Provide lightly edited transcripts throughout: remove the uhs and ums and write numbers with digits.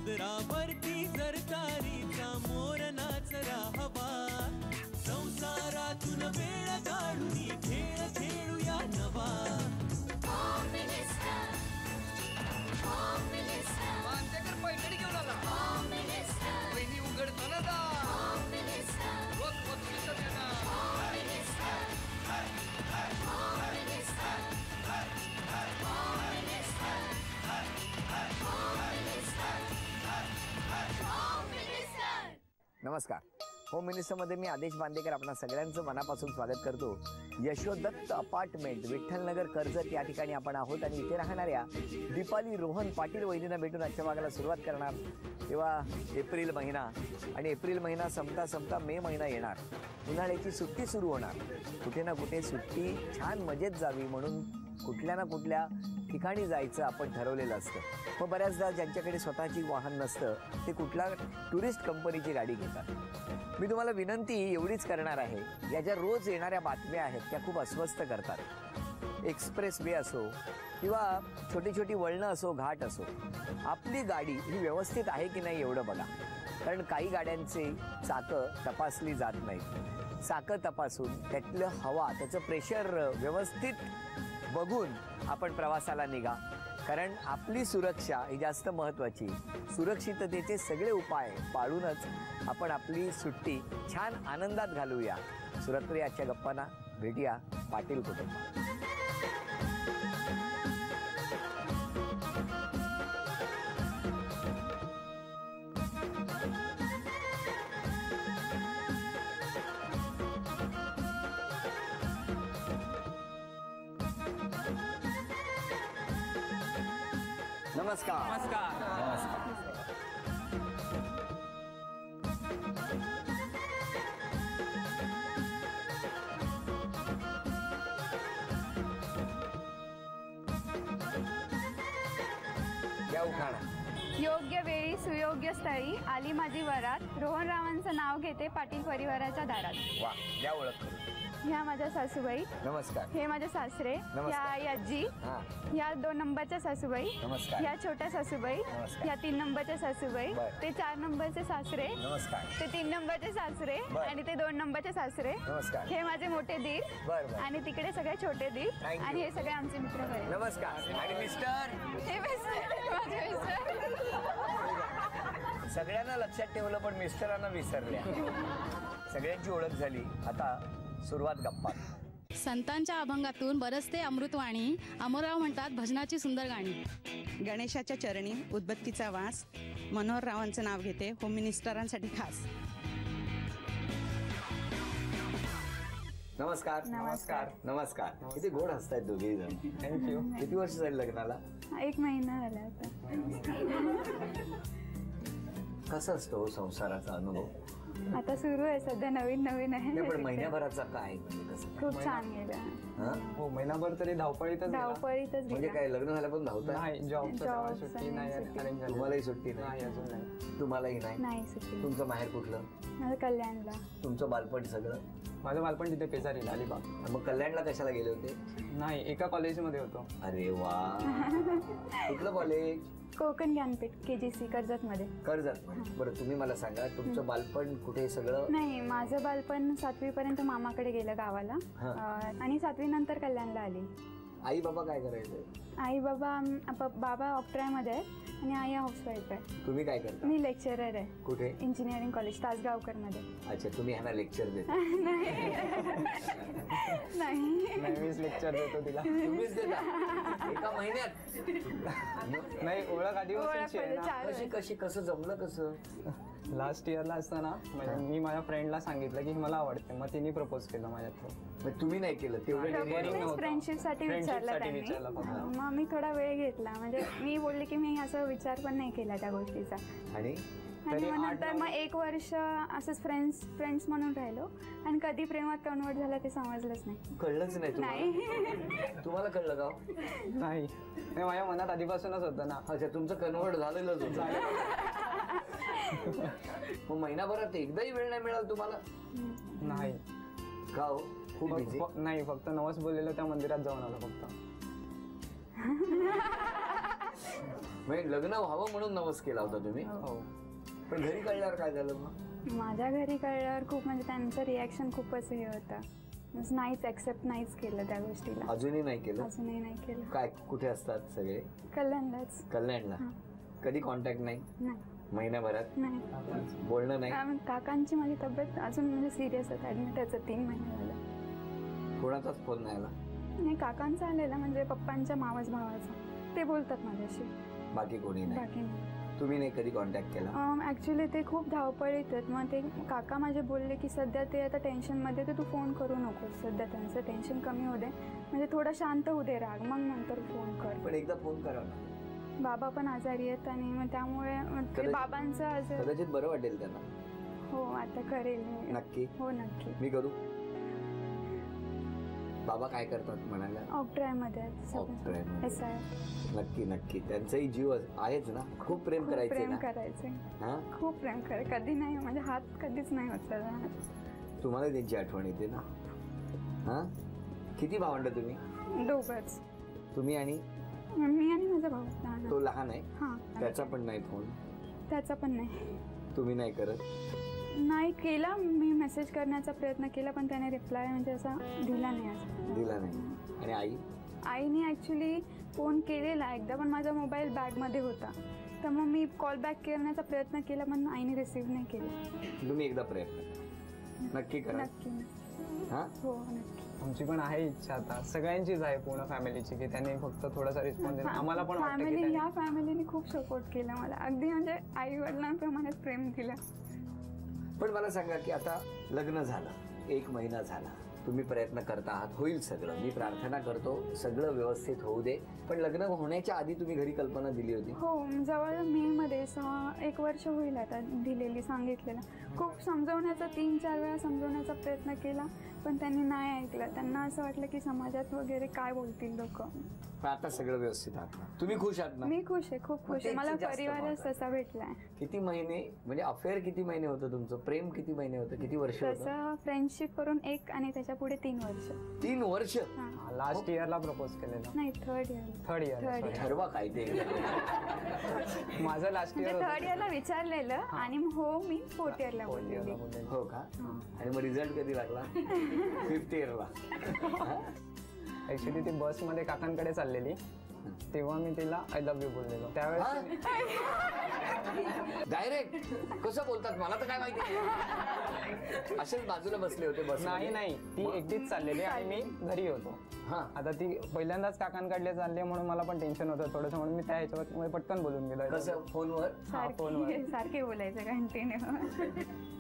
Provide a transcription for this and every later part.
समुद्रावरती जर तारीचा मोर नाचरा हवा, संसारातून वेळ काढून खेळ खेळूया नवा. मांजकर पैठणी घेऊन आला. वहिनी उघडताना दा. रोज बक्षीस देणार. नमस्कार. होम मिनिस्टरमध्ये मी आदेश बांदेकर आपणा सगळ्यांचं मनापासून स्वागत करतो. यशोदत्त अपार्टमेंट विठ्ठलनगर कर्जत या ठिकाणी आपण आहोत आणि इथे राहणाऱ्या दीपाली रोहन पाटील वहिनींना भेटून आजच्या भागाला सुरुवात करणार. तेव्हा एप्रिल महिना आणि एप्रिल महिना संपता संपता मे महिना येणार. उन्हाळ्याची सुट्टी सुरू होणार. कुठे ना कुठे सुट्टी छान मजेत जावी म्हणून कुठल्या ना कुठल्या ठिकाणी जायचं आपण ठरवलेलं असतं. मग बऱ्याचदा ज्यांच्याकडे स्वतःची वाहन नसतं ते कुठल्या टुरिस्ट कंपनीची गाडी घेतात. मी तुम्हाला विनंती एवढीच करणार आहे, या ज्या रोज येणाऱ्या बातम्या आहेत त्या खूप अस्वस्थ करतात. एक्सप्रेस वे असो किंवा छोटी छोटी वळणं असो, घाट असो, आपली गाडी ही व्यवस्थित आहे की नाही एवढं बघा. कारण काही गाड्यांचे चाकं तपासली जात नाहीत. चाकं तपासून त्यातलं हवा, त्याचं प्रेशर व्यवस्थित बघून आपण प्रवासाला निघा. कारण आपली सुरक्षा ही जास्त महत्त्वाची. सुरक्षिततेचे सगळे उपाय पाळूनच आपण आपली सुट्टी छान आनंदात घालूया. सुरुवात करूया आजच्या गप्पांना. भेटूया पाटील कुटुंबात. नमस्कार. नमस्कार. या उखाणा. योग्य वेळी सुयोग्य स्थळी आली माझी वरात, रोहनरावांचं नाव घेते पाटील परिवाराच्या दारात. वा, या ओळख करू. ह्या माझ्या सासूबाई. नमस्कार. हे माझे सासरे. ह्या आई आजी. ह्या 2 नंबरच्या सासूबाई. नमस्कार. ह्या छोट्या सासूबाई. ह्या 3 नंबरच्या सासूबाई. ते 4 नंबरचे सासरे. नमस्कार. ते 3 नंबरचे सासरे आणि ते 2 नंबरचे सासरे. नमस्कार. हे माझे मोठे दीर आणि तिकडे सगळे छोटे दीर आणि हे सगळे आमचे मित्र. नमस्कार. आणि मिस्टर. हे माझे मिस्टर. सगळ्यांना लक्षात ठेवलं पण मिस्टरांना विसरल्या. सगळ्यांची ओळख झाली. आता सुरुवात गप्पा. संतांच्या अभंगातून बरसते अमृतवाणी, अमरराव म्हणतात भजनाची सुंदर गाणी. गणेशाच्या चरणी उदबत्तीचा वास, मनोहर रावांचं नाव घेते होम मिनिस्टरांसाठी खास. नमस्कार. नमस्कार. नमस्कार. किती गोड हसतायत दोघेही जण. थँक्यू. किती वर्ष झाली लग्नाला? 1 महिना झाला आता. कसं असतो हो संसाराचा अनुभव? आता सुरू आहे सध्या, नवीन आहे. नाही, पण महिन्याभराचा काय म्हणजे कसं? खूप छान गेलं. हो, महिनाभर तरी धावपळीतच धावपळीतच म्हणजे काय लग्न झालं पण धावता? नाही, जॉबचं सुट्टी नाही. तुम्हालाही सुट्टी नाही? अजून नाही. तुम्हालाही नाही? नाही सुट्टी. तुमचं माहेर कुठलं? माझं कल्याणला. तुमचं बालपण सगळं? माझं बालपण तिथे पेजारी अलिबाग. मग कल्याणला कशाला गेले होते? नाही, एका कॉलेजमध्ये होतो. अरे वा. कुठलं कॉलेज? कोकण ज्ञानपीठ KGC कर्जत मध्ये. कर्जत. बरं, तुम्ही मला सांगा तुमचं बालपण कुठे सगळं? नाही, माझं बालपण 7वी पर्यंत मामाकडे गेलं गावाला आणि 7वी नंतर कल्याणला आली. आई बाबा काय करायचं? आई बाबा ऑप्ट्रायमध्ये आहेत आणि आई हाऊसवाईफ आहे. तुम्ही काय करता? मी लेक्चरर आहे. कुठे? इंजिनिअरिंग कॉलेज तासगावकर मध्ये. अच्छा, तुम्ही ह्यांना लेक्चर देता? नाही, मीच लेक्चर देतो तिला. तुम्हीच देता? एका महिन्यात? नाही, ओळख आधीपासूनची आहे ना. कशी कशी कसं जमलं कसं? लास्ट इयरला असताना म्हणजे मी माझ्या फ्रेंडला सांगितलं की मला आवडते, मग तिने प्रपोज केलं माझ्या थ्रू. मग तुम्ही नाही केलं तेवढं? फ्रेंडशिपसाठी विचारलं त्यांनी. मग मी थोडा वेळ घेतला. म्हणजे मी बोलले की मी असं विचार पण नाही केला त्या गोष्टीचा. आणि नंतर मग 1 वर्ष असंच फ्रेंड्स म्हणून राहिलो आणि कधी प्रेमात कन्वर्ट झाला ते समजलंच नाही. कळलंच नाही तुम्हाला? तुम्हाला कळलं का? नाही, माझ्या मनात आधीपासूनच होतं ना. अच्छा, तुमचं कन्वर्ट झालेलंच होतं. मग महिनाभरात एकदाही वेळ नाही मिळाला तुम्हाला? नाही. का हो? खूप बिझी? नाही, फक्त नवस बोललेलं त्या मंदिरात जाऊन आलो फक्त. म्हणजे लग्न व्हावं म्हणून नवस केला होता तुम्ही? हो. पण घरी कळल्यावर काय झालं मग? माझ्या घरी कळल्यावर खूप म्हणजे त्यांचं रिॲक्शन खूपच हे होतं. नाहीच ऍक्सेप्ट नाहीच केलं त्या गोष्टीला. अजूनही नाही केलं? अजूनही नाही केलं. काय कुठे असतात सगळे? कल्याणलाच. कल्याणला. कधी कॉन्टॅक्ट नाही? नाही. महिन्याभरात नाही. बोलणं नाही? काकांची माझी तब्येत अजून म्हणजे सिरियस आहे. ऍडमिट आहे 3 महिने झाले. कोणाचाच फोन नाही आला? नाही, काकांचा आलेला म्हणजे पप्पांच्या मावस भावाचा. ते बोलतात माझ्याशी. बाकी कोणी नाही? बाकी नाही. तुम्ही नाही कधी कॉन्टॅक्ट केला? ॲक्च्युली ते खूप धावपळीत आहेत. मग ते काका माझे बोलले की सध्या ते आता टेन्शनमध्ये, तर तू फोन करू नकोस. सध्या त्यांचं टेन्शन कमी होऊ दे, म्हणजे थोडं शांत होऊ दे राग, मग नंतर फोन कर. पण एकदा फोन करा ना. बाबा पण आजारी आहेत आणि मग त्यामुळे ते बाबांचं आजार. कदाचित बरं वाटेल त्यांना. हो, आता करेल मी. नक्की? हो, नक्की. मी करू? बाबा काय करतात म्हणाल्या? ऑपड्रायमध्ये ऑपड्रायमध्ये. SI. नक्की नक्की. त्यांचाही जीव आहेच ना. खूप प्रेम करायचे प्रेम ना? करायचे. हा? खूप प्रेम करे. कधी नाही म्हणजे हात कधीच नाही होत. तुम्हाला त्यांची आठवण येते ना? हा? किती भावंड तुम्ही? दोघंच. तुम्ही आणि मी आणि माझा भाऊ लहान. तो लहान आहे? हा. त्याचा पण नाही फोन? त्याचा पण नाही. तुम्ही नाही करत? नाही केला. मी मेसेज करण्याचा प्रयत्न केला पण त्याने रिप्लाय म्हणजे असा दिला नाही. आज दिला नाही. आणि आई? आईने ॲक्च्युली फोन केलेला एकदा, पण माझा मोबाईल बॅगमध्ये होता. तर मग मी कॉल बॅक करण्याचा प्रयत्न केला पण आईने रिसीव्ह नाही केला. तुम्ही एकदा प्रयत्न नक्की करा. नक्की. हा? हो, नक्की. आमची पण आहे इच्छा आता, सगळ्यांचीच आहे पूर्ण फॅमिलीची, की त्यांनी फक्त थोडासा रिस्पॉन्स दिला. आम्हाला पण वाटतं की फॅमिली, त्यांनी- ह्या फॅमिलीने खूप सपोर्ट केला मला. अगदी म्हणजे आई वडिलांप्रमाणेच प्रेम दिलं. पण मला सांगा की आता लग्न झालं, 1 महिना झाला, तुम्ही प्रयत्न करता आहात, होईल सगळं. मी प्रार्थना करतो सगळं व्यवस्थित होऊ दे. पण लग्न होण्याच्या आधी तुम्ही घरी कल्पना दिली होती? हो, जवळ मेमध्ये 1 वर्ष होईल आता दिलेली, सांगितलेलं. खूप समजवण्याचा 3-4 वेळा समजवण्याचा प्रयत्न केला पण त्यांनी नाही ऐकलं. त्यांना असं वाटलं की समाजात वगैरे काय बोलतील लोक. पण आता सगळं व्यवस्थित आहात ना? तुम्ही खुश आहात ना? मी खुश आहे, खूप खुश आहे. मला तेच जास्त परिवारच महत्त्वाचं. तसा भेटलाय. किती महिने म्हणजे अफेअर किती महिने होतं तुमचं? प्रेम किती महिने होतं? किती वर्ष होतं? तसं फ्रेंडशिप करून 1 आणि त्याच्या पुढे 3 वर्ष. 3 वर्ष? लास्ट इयरला प्रपोज केलेलं. नाही, थर्ड इयर. Third year. ठरवा काय ते. माझं लास्ट म्हणजे इयर थर्ड इयरला विचारलेलं आणि मग हो मी 4th इयरला बोललेली. हो का? आणि मग रिझल्ट कधी लागला? 5th इयरला. ऍक्च्युली ती बसमध्ये काकांकडे चाललेली, तेव्हा मी तिला आय लव्ह यू बोललेलो. त्यावेळेस डायरेक्ट कसं बोलतात मला तर काय माहिती. असेच बाजूला बसले होते बस? नाही, ती एकटीच चाललेली आणि मी घरी होतो. हा. आता ती पहिल्यांदाच काकांकडले चालले म्हणून मला पण टेन्शन होतं थोडंसं, म्हणून मी त्या ह्याच्यावर पटकन बोलून गेलो. कसं? फोनवर? सारखे बोलायचं कंटिन्यू.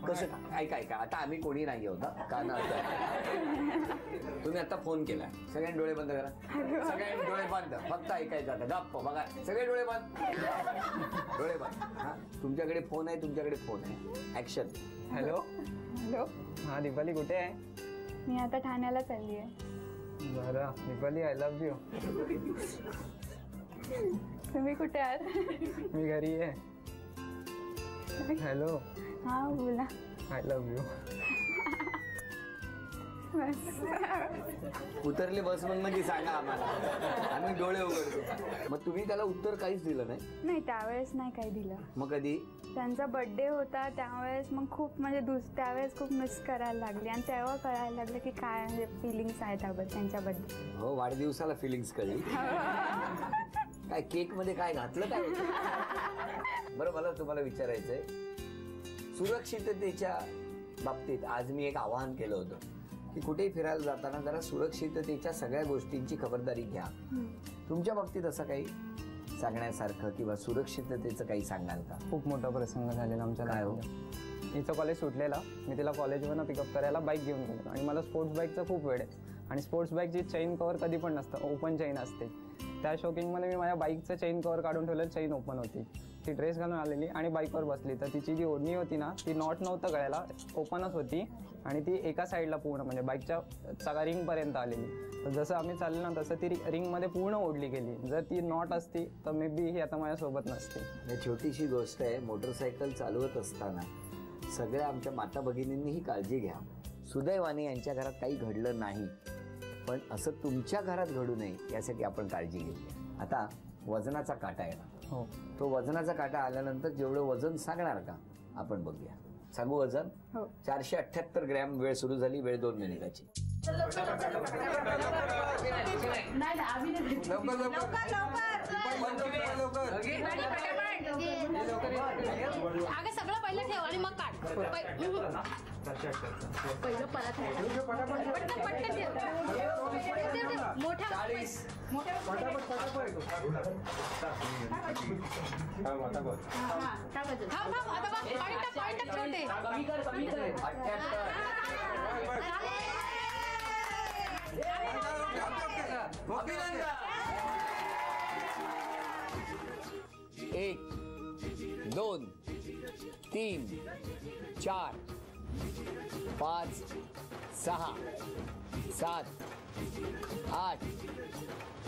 कसं? ऐका आता आम्ही कोणी नाही होता का ना. तुम्ही आता फोन केला, सगळ्यांनी डोळे बंद करा. सगळ्यांनी डोळे बंद, फक्त ऐकायचं आता. गप्प बघा, सगळे डोळे बंद. डोळे बंद. हा, तुमच्याकडे फोन आहे, तुमच्याकडे फोन आहे. ऍक्शन. हॅलो. हॅलो. हा, दीपाली कुठे आहे? मी आता ठाण्याला चालली आहे. बरं दीपाली, आय लव्ह यू. तुम्ही कुठे आहात? मी घरी आहे. हॅलो. हा, बोला. I love you. उतरले बस मग की सांगा आम्हाला, आम्ही डोळे उघडतो. मग तुम्ही त्याला उत्तर काहीच दिलं नाही? नाही, त्यावेळेस नाही काही दिलं. मग कधी? त्यांचा बर्थडे होता त्यावेळेस मग खूप म्हणजे त्यावेळेस खूप मिस करायला लागली आणि तेव्हा कळायला लागलं की काय म्हणजे फिलिंग्स आहेत त्यांच्याबद्दल. हो, वाढदिवसाला फिलिंग्स कळली. काय केक मध्ये काय घातलं काय? बरं, मला तुम्हाला विचारायचंय, सुरक्षिततेच्या बाबतीत आज मी एक आवाहन केलं होतं की कुठेही फिरायला जाताना जरा सुरक्षिततेच्या सगळ्या गोष्टींची खबरदारी घ्या. तुमच्या बाबतीत असं काही सांगण्यासारखं किंवा सुरक्षिततेचं काही सांगाल का? खूप मोठा प्रसंग झालेला आमच्या काय हो? लाईफमध्ये. हिचं कॉलेज सुटलेला, मी तिला कॉलेजवरनं पिकअप करायला बाईक घेऊन गेलो आणि मला स्पोर्ट्स बाईकचा खूप वेळ आहे आणि स्पोर्ट्स बाईकची चेन कवर कधी पण नसतं, ओपन चेन असते. त्या शॉकिंगमध्ये मी माझ्या बाईकचं चेन कवर काढून ठेवलं, चेन ओपन होती. ती ड्रेस घालून आलेली आणि बाईकवर बसली, तर तिची जी ओढणी होती ना ती नॉट नव्हतं गळ्याला, ओपनच होती आणि ती एका साईडला पूर्ण म्हणजे बाईकच्या रिंगपर्यंत आलेली. तर जसं आम्ही चाललो ना तसं ती रिंगमध्ये पूर्ण ओढली गेली. जर ती नॉट असती तर मे बी ही आता माझ्यासोबत नसते. ही छोटीशी गोष्ट आहे. मोटरसायकल चालवत असताना सगळ्या आमच्या माता भगिनींनी ही काळजी घ्या. सुदैवाने यांच्या घरात काही घडलं नाही, पण असं तुमच्या घरात घडू नये यासाठी आपण काळजी घेऊया. आता वजनाचा काटा येणार. हो. तो वजनाचा काटा आल्यानंतर जेवढं वजन सांगणार का आपण बघूया. सांगू वजन? हो. 478 ग्रॅम. वेळ सुरू झाली. वेळ 2 मिनिटाची. अगं सगळं पहिलं ठेव आणि मग काढ. पहिलं परत पटकन ठेव. मोठा एक 2 3 4 5 6 7 8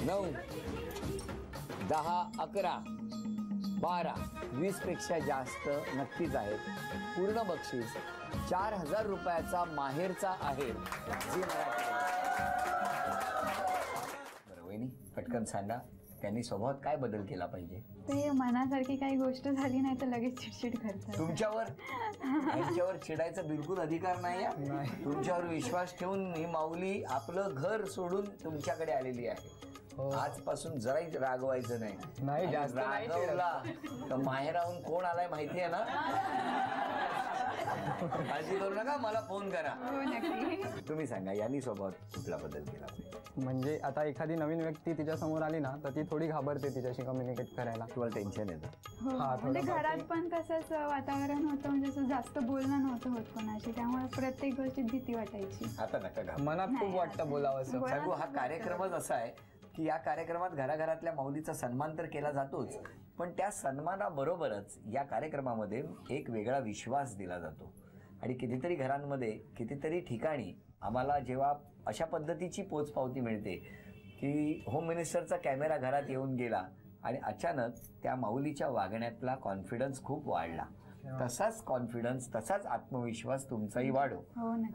9 10 11 12 20 पेक्षा जास्त नक्कीच आहेत. पूर्ण बक्षीस 4000 रुपयाचा माहेरचा आहे. जी मराठी. बरं वहिनी, पटकन सांगा, त्यांनी स्वभावात काय बदल केला पाहिजे? ते मनासारखी काही गोष्ट झाली नाही तर लगेच चिडचिड करतात. यांच्यावर चिडायचा बिलकुल अधिकार नाही. तुमच्यावर विश्वास ठेवून ही माऊली आपलं घर सोडून तुमच्याकडे आलेली आहे. आजपासून जराही रागवायचं नाही. जास्त नाही रागवला तर माहेराहून कोण आलाय माहिती आहे ना. काळजी करू नका, मला फोन करा. तुम्ही सांगा, यांनी स्वभावात कुठला बदल केला? म्हणजे आता एखादी नवीन व्यक्ती तिच्या समोर आली ना तर ती थोडी घाबरते तिच्याशी कम्युनिकेट करायला. तुम्हाला टेन्शन येतं? म्हणजे घरात पण तसंच वातावरण होतं, म्हणजे असं जास्त बोलणं नव्हतं होत कोणाशी, त्यामुळे प्रत्येक गोष्टीत भीती वाटायची. आता नका घाबरू. मनात खूप वाटतं बोलावं असं. सांगू, हा कार्यक्रमच असा आहे की या कार्यक्रमात घराघरातल्या माऊलीचा सन्मान तर केला जातोच, पण त्या सन्मानाबरोबरच या कार्यक्रमामध्ये एक वेगळा विश्वास दिला जातो. आणि कितीतरी घरांमध्ये, कितीतरी ठिकाणी आम्हाला जेव्हा अशा पद्धतीची पोचपावती मिळते की होम मिनिस्टरचा कॅमेरा घरात येऊन गेला आणि अचानक त्या माऊलीच्या वागण्यातला कॉन्फिडन्स खूप वाढला, तसाच कॉन्फिडन्स, तसाच आत्मविश्वास तुमचाही वाढो.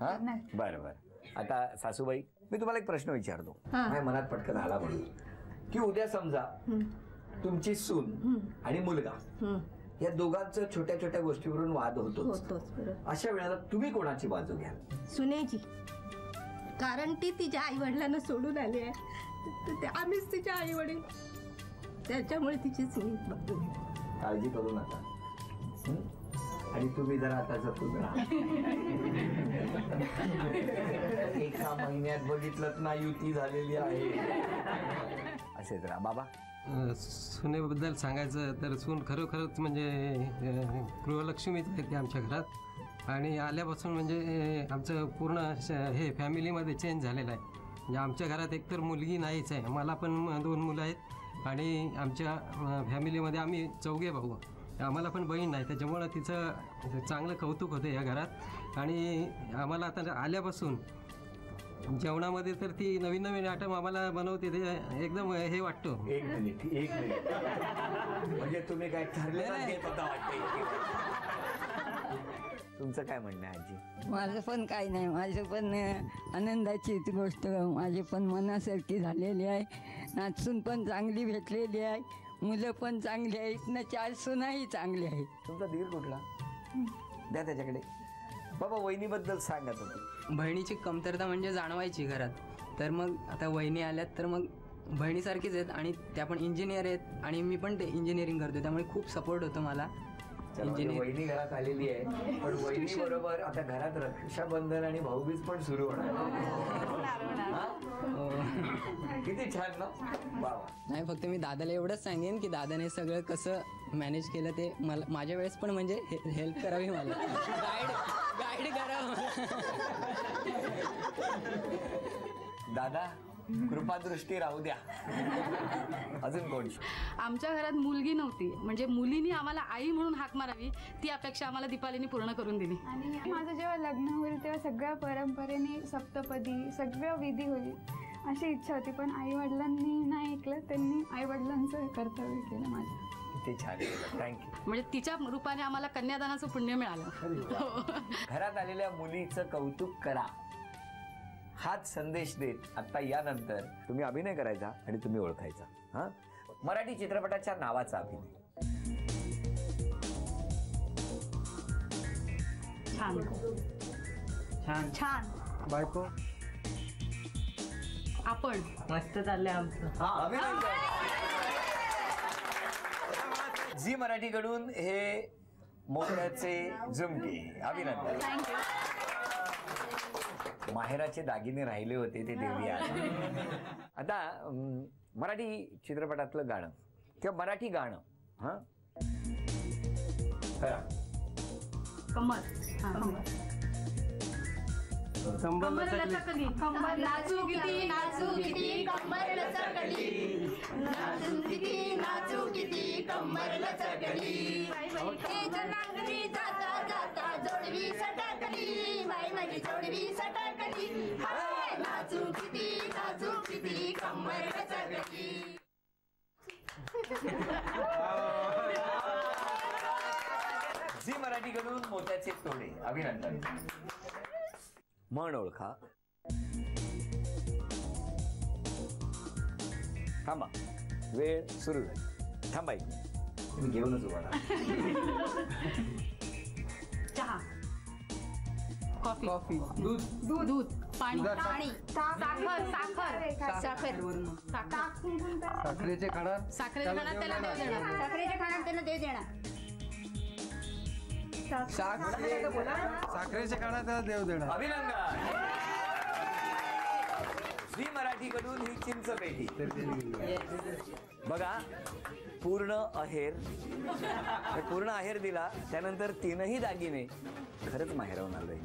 हा, बरं बरं. आता सासूबाई, मी तुम्हाला एक प्रश्न विचारतो, माझ्या मनात पटकन आला म्हणून, की उद्या समजा तुमची सून आणि मुलगा या दोघांचं छोट्या छोट्या गोष्टीवरून वाद होतोच. अशा वेळेला तुम्ही कोणाची बाजू घ्या? सुनेची. कारण ती तिच्या आई वडिलांना सोडून आली आहे, तर आम्हीच तिच्या आई वडील, त्याच्यामुळे तिची सुने बाजू घ्या. काळजी करू नका. आणि तुम्ही जर आता जपून राहा. एका महिन्यात बघितलं ना युती झालेली आहे. असेच राहा. बाबा, सुनेबद्दल सांगायचं तर सून खरोखरच म्हणजे गृहलक्ष्मीच आहे ती आमच्या घरात. आणि आल्यापासून म्हणजे आमचं पूर्ण हे फॅमिलीमध्ये चेंज झालेलं आहे. म्हणजे आमच्या घरात एकतर मुलगी नाहीच आहे, मला पण 2 मुलं आहेत, आणि आमच्या फॅमिलीमध्ये आम्ही 4 भाऊ, आम्हाला पण बहीण नाही, त्याच्यामुळं तिचं चांगलं कौतुक होतं या घरात. आणि आम्हाला आता आल्यापासून जेवणामध्ये तर ती नवीन नवीन आयटम आम्हाला बनवते, ते एकदम हे वाटतं. एक मिनिट म्हणजे तुम्ही काय ठरले? तुमचं काय म्हणणं आहे आजी? माझं पण काही नाही, माझं पण आनंदाची गोष्ट, माझी पण मनासारखी झालेली आहे. नाचून पण चांगली भेटलेली आहे, मुलं पण चांगली आहेत ना, 4 सुनाही चांगली आहेत. तुमचा दीर कुठला? द्या त्याच्याकडे. बाबा, वहिनीबद्दल सांगा तुम्ही. बहिणीची कमतरता म्हणजे जाणवायची घरात, तर मग आता वहिनी आल्यात तर मग बहिणीसारखीच आहेत, आणि त्या पण इंजिनियर आहेत, आणि मी पण ते इंजिनिअरिंग करतो, त्यामुळे खूप सपोर्ट होतो मला. वहिनी घरात आलेली आहे, पण वहिनी बरोबर आता घरात रक्षाबंधन आणि भाऊबीज पण सुरू होणार. किती छान ना. नाही, फक्त मी दादाला एवढंच सांगेन की दादाने सगळं कसं मॅनेज केलं ते मला माझ्या वेळेस पण म्हणजे हेल्प करावी, मला गाईड करावं. दादा, कृपादृष्टी राहू द्या. अजून कोण? आमच्या घरात मुलगी नव्हती, म्हणजे मुलीनी आम्हाला आई म्हणून हाक मारावी, ती अपेक्षा आम्हाला दीपालीने पूर्ण करून दिली. आणि माझं जेव्हा लग्न होईल तेव्हा सगळ्या परंपरेने सप्तपदी सगळं विधी होईल अशी इच्छा होती, पण आई वडिलांनी नाही ऐकलं. त्यांनी आई वडिलांचं कर्तव्य केलं माझं. किती छान. थँक्यू. म्हणजे तिच्या रूपाने आम्हाला कन्यादानाचं पुण्य मिळालं. घरात आलेल्या मुलीचं कौतुक करा, हाच संदेश देत आता यानंतर तुम्ही अभिनय करायचा आणि तुम्ही ओळखायचा. हा, मराठी चित्रपटाच्या नावाचा अभिनय. छान छान छान. बायको आपण मस्त चाललंय आमचं. झी मराठीकडून हे मोत्याचे झुमके. अभिनंदन. माहेराचे दागिने राहिले होते ते देऊया. आता मराठी चित्रपटातलं गाणं किंवा मराठी गाणं हा कमर. कंबर लचकली, कंबर नाचू किती नाचू किती कंबर लचकली, नाचू किती नाचू किती कंबर लचकली, नांगरी जाता जाता जोडवी सटकली, बाई माझी जोडवी सटकली, नाचू किती कंबर लचकली. झी मराठीकडून मोत्याचे तोडे. अभिनंदन. म्हण ओळखा. थांबा, वेळ सुरू झाली. थांबा एक मिनिट. घेऊनच उभा राहा. चहा, कॉफी, कॉफी, दूध, दूध, पाणी, पाणी, साखर, साखर, साखर, साखरेचे खाणार, साखरेच्या खाण्यात त्याला देव देणार, साखरेच्या खाण्यात त्याला देव देणार, साखरेचे खाणार त्याला देव देणार. अभिनंदन. झी मराठीकडून ही चिंच पेटी. बघा, पूर्ण आहेर दिला. त्यानंतर 3ही दागिने खरंच माहेरवून आलोय.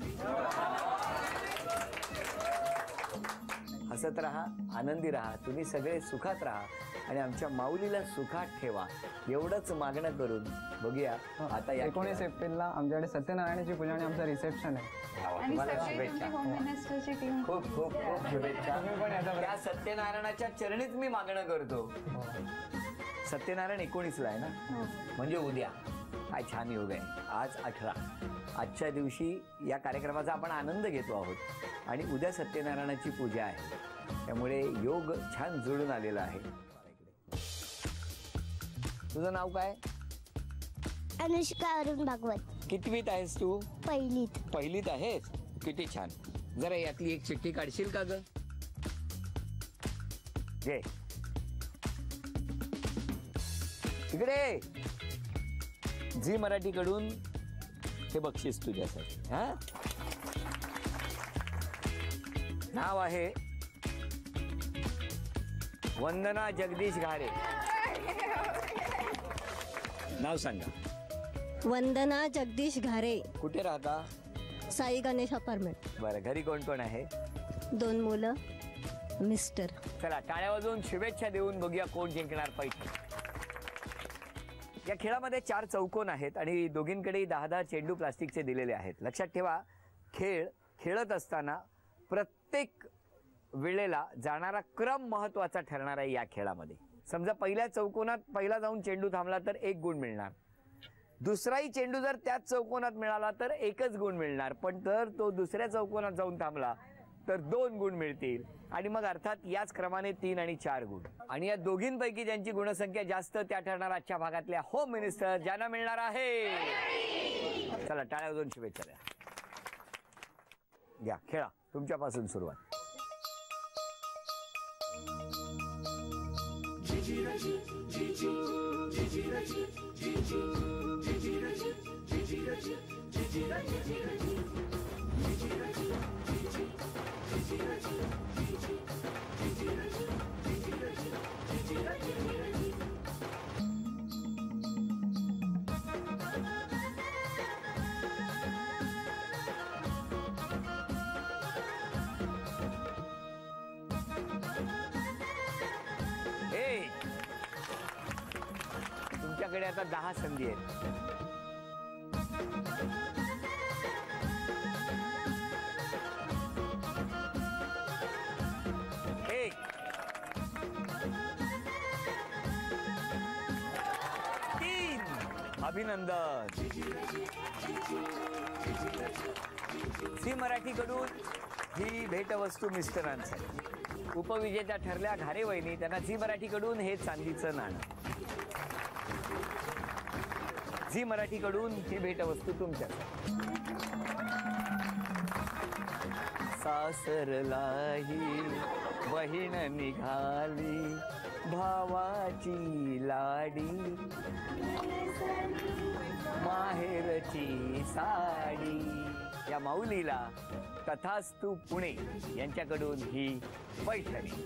हसत राहा, आनंदी राहा, तुम्ही सगळे सुखात राहा आणि आमच्या माऊलीला सुखात ठेवा एवढंच मागणं करून बघूया. आता 19 एप्रिलला आमच्याकडे सत्यनारायणाची पूजा आणि आमचं रिसेप्शन आहे. तुम्हाला शुभेच्छा. खूप खूप खूप शुभेच्छा. त्या सत्यनारायणाच्या चरणीच मी मागणं करतो. सत्यनारायण 19ला आहे ना, म्हणजे उद्या. काय छान योग आहे. आज 18. आजच्या दिवशी या कार्यक्रमाचा आपण आनंद घेतो आहोत आणि उद्या सत्यनारायणाची पूजा आहे. त्यामुळे योग छान जुळून आलेला आहे. तुझं नाव काय? अनुष्का अरुण भागवत. कितवीत आहेस तू? पहिलीत. पहिलीत आहेस? किती छान. जरा यातली एक चिठ्ठी काढशील का ग? घे इकडे. झी मराठीकडून हे बक्षीस तुझ्यासाठी. हा, नाव आहे वंदना जगदीश घारे. नाव सांगा. वंदना जगदीश घारे. कुठे राहता? साई गणेश अपार्टमेंट. बरं, घरी कोण कोण आहे? 2 मुलं, मिस्टर. चला टाळ्या वाजवून शुभेच्छा देऊन बघूया कोण जिंकणार पैकी. या खेळामध्ये 4 चौकोन आहेत आणि दोघींकडे 10-10 चेंडू प्लास्टिकचे दिलेले आहेत. लक्षात ठेवा, खेळत असताना प्रत्येक वेळेला जाणारा क्रम महत्वाचा ठरणार आहे या खेळामध्ये. समजा पहिल्या चौकोनात पहिला जाऊन चेंडू थांबला तर 1 गुण मिळणार. दुसराही चेंडू जर त्याच चौकोनात मिळाला तर 1च गुण मिळणार. पण जर तो दुसऱ्या चौकोनात जाऊन थांबला तर 2 गुण मिळतील आणि मग अर्थात याच क्रमाने 3 आणि 4 गुण. आणि या दोघींपैकी ज्यांची गुणसंख्या जास्त त्या ठरणार आजच्या भागातल्या होम मिनिस्टर, ज्यांना मिळणार आहे. चला टाळ्या वाजवून शुभेच्छा द्या. घ्या, खेळा. तुमच्यापासून सुरुवात. तुमच्याकडे आता 10 संधी आहेत. अभिनंदन. झी मराठीकडून ही भेटवस्तू मिस्टरांसाठी. उपविजेत्या ठरल्या घारे वहिनी, त्यांना झी मराठीकडून हे चांदीचं नाणं. झी मराठीकडून ही भेटवस्तू तुमच्या सासरलाही बहीण निघाली भावाची लाडी माहेरची साडी या माऊलीला तथास्तु पुणे यांच्याकडून ही पैठणी.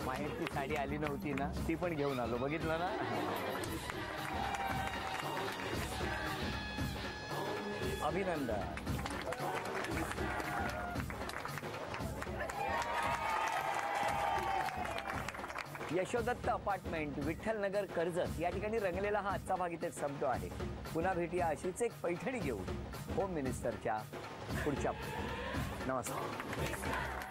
माहेरची साडी आली नव्हती ना, ती पण घेऊन आलो, बघितलं ना. अभिनंदन. यशोदत्त अपार्टमेंट, विठ्ठलनगर, कर्जत या ठिकाणी रंगलेला हा आजचा भाग इथे संपतो आहे. पुन्हा भेटूया अशीच एक पैठणी घेऊन होम मिनिस्टरच्या पुढच्या. नमस्कार.